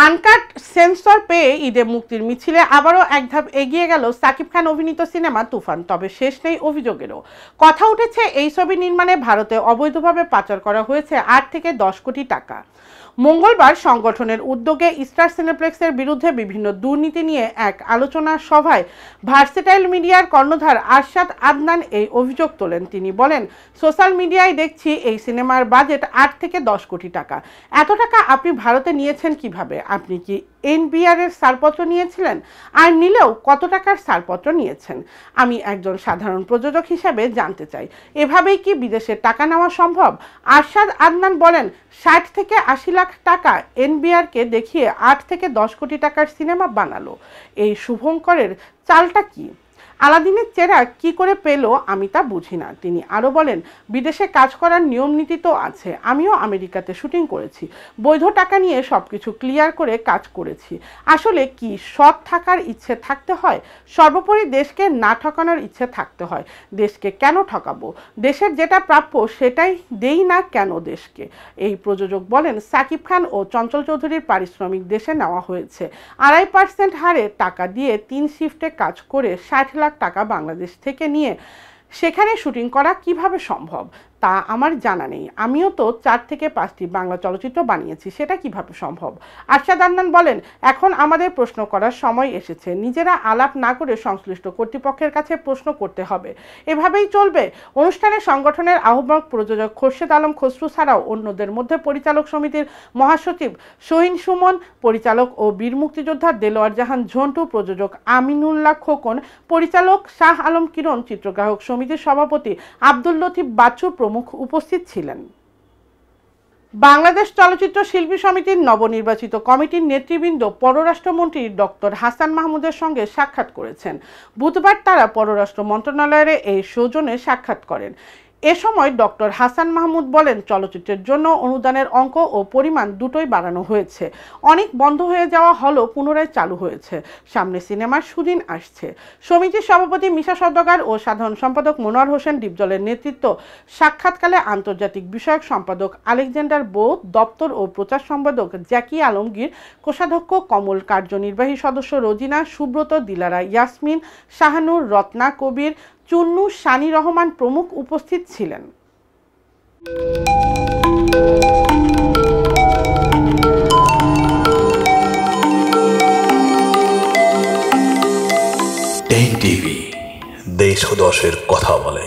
Uncut sensor পেয়ে ঈদে মুক্তির মিছিলে আবারও এক ধাপ এগিয়ে গেল সাকিব খান অভিনীত সিনেমা তুফান। তবে শেষ নেই অভিযোগেরও। কথা উঠেছে এই ছবি নির্মাণে ভারতে অবৈধভাবে পাচার করা হয়েছে 8 থেকে 10 কোটি টাকা। মঙ্গলবার সংগঠনের উদ্যোগে স্টার সিনেপ্লেক্সের বিরুদ্ধে বিভিন্ন দুর্নীতি নিয়ে এক আলোচনা সভায় ভার্সেটাইল মিডিয়ার কর্ণধার আরশাদ আদনান এই অভিযোগ তোলেন। তিনি বলেন, সোশ্যাল মিডিয়ায় দেখছি এই সিনেমার বাজেট 8 থেকে 10 কোটি টাকা। এত টাকা আপনি ভারতে নিয়েছেন কিভাবে? আপনি কি এনবিআর এর ছাড়পত্র নিয়েছিলেন? আর নিলেও কত টাকার ছাড়পত্র নিয়েছেন? আমি একজন সাধারণ প্রযোজক হিসেবে জানতে চাই, এভাবেই কি বিদেশে টাকা নেওয়া সম্ভব? আরশাদ আদনান বলেন, 60 থেকে 80 লাখ টাকা এনবিআরকে দেখিয়ে 8 থেকে 10 কোটি টাকার সিনেমা বানালো। এই শুভঙ্করের চালটা কি? আলাদিনের চেরা কি করে পেল আমি তা বুঝি না। তিনি আরও বলেন, বিদেশে কাজ করার নিয়ম নীতি তো আছে। আমিও আমেরিকাতে শুটিং করেছি, বৈধ টাকা নিয়ে সব কিছু ক্লিয়ার করে কাজ করেছি। আসলে কি সৎ থাকার ইচ্ছে থাকতে হয়? সর্বোপরি দেশকে না ঠকানোর ইচ্ছে থাকতে হয়। দেশকে কেন ঠকাবো? দেশের যেটা প্রাপ্য সেটাই দেই না কেন দেশকে? এই প্রযোজক বলেন, সাকিব খান ও চঞ্চল চৌধুরীর পারিশ্রমিক দেশে নেওয়া হয়েছে। 2.5% হারে টাকা দিয়ে 3 শিফটে কাজ করে 60 লাখ টাকা বাংলাদেশ থেকে নিয়ে সেখানে শুটিং করা কিভাবে সম্ভব তা আমার জানা নেই। আমিও তো 4 থেকে 5টি বাংলা চলচ্চিত্র বানিয়েছি, সেটা কিভাবে সম্ভব? আরশাদ আদনান বলেন, এখন আমাদের প্রশ্ন করার সময় এসেছে। নিজেরা আলাপ না করে সংশ্লিষ্ট কর্তৃপক্ষের কাছে প্রশ্ন করতে হবে। এভাবেই চলবে? অনুষ্ঠানে সংগঠনের আহ্বায়ক প্রযোজক খোরশেদ আলম খসরু ছাড়াও অন্যদের মধ্যে পরিচালক সমিতির মহাসচিব শহীন সুমন, পরিচালক ও বীর মুক্তিযোদ্ধা দেলোয়ার জাহান ঝন্টু, প্রযোজক আমিনুল্লাহ খোকন, পরিচালক শাহ আলম কিরণ, চিত্রগ্রাহক সমিতির সভাপতি আব্দুল লতিফ বাচ্চু প্রমুখ উপস্থিত ছিলেন। বাংলাদেশ চলচ্চিত্র শিল্পী সমিতির নবনির্বাচিত কমিটির নেতৃবৃন্দ পররাষ্ট্রমন্ত্রী ডক্টর হাসান মাহমুদের সঙ্গে সাক্ষাৎ করেছেন। বুধবার তারা পররাষ্ট্র মন্ত্রণালয়ের এই সৌজন্যে সাক্ষাৎ করেন। এ সময় ডক্টর হাসান মাহমুদ বলেন, চলচ্চিত্রের জন্য অনুদানের অঙ্ক ও পরিমাণ দুটোই বাড়ানো হয়েছে। অনেক বন্ধ হয়ে যাওয়া হলও পুনরায় চালু হয়েছে। সামনে সিনেমার সুদিন আসছে। সমিতির সভাপতি মিশা সওদাগর ও সাধারণ সম্পাদক মনোয়ার হোসেন ডিপজলের নেতৃত্ব সাক্ষাৎকালে আন্তর্জাতিক বিষয়ক সম্পাদক আলেকজান্ডার বো, দপ্তর ও প্রচার সম্পাদক জ্যাকি আলমগীর, কোষাধ্যক্ষ কমল, কার্যনির্বাহী সদস্য রোজিনা, সুব্রত, দিলারা, ইয়াসমিন, শাহানুর, রত্না, কবির, চুন্নু, শানি রহমান প্রমুখ উপস্থিত ছিলেন। টিভি দেশ ও দশের কথা বলে।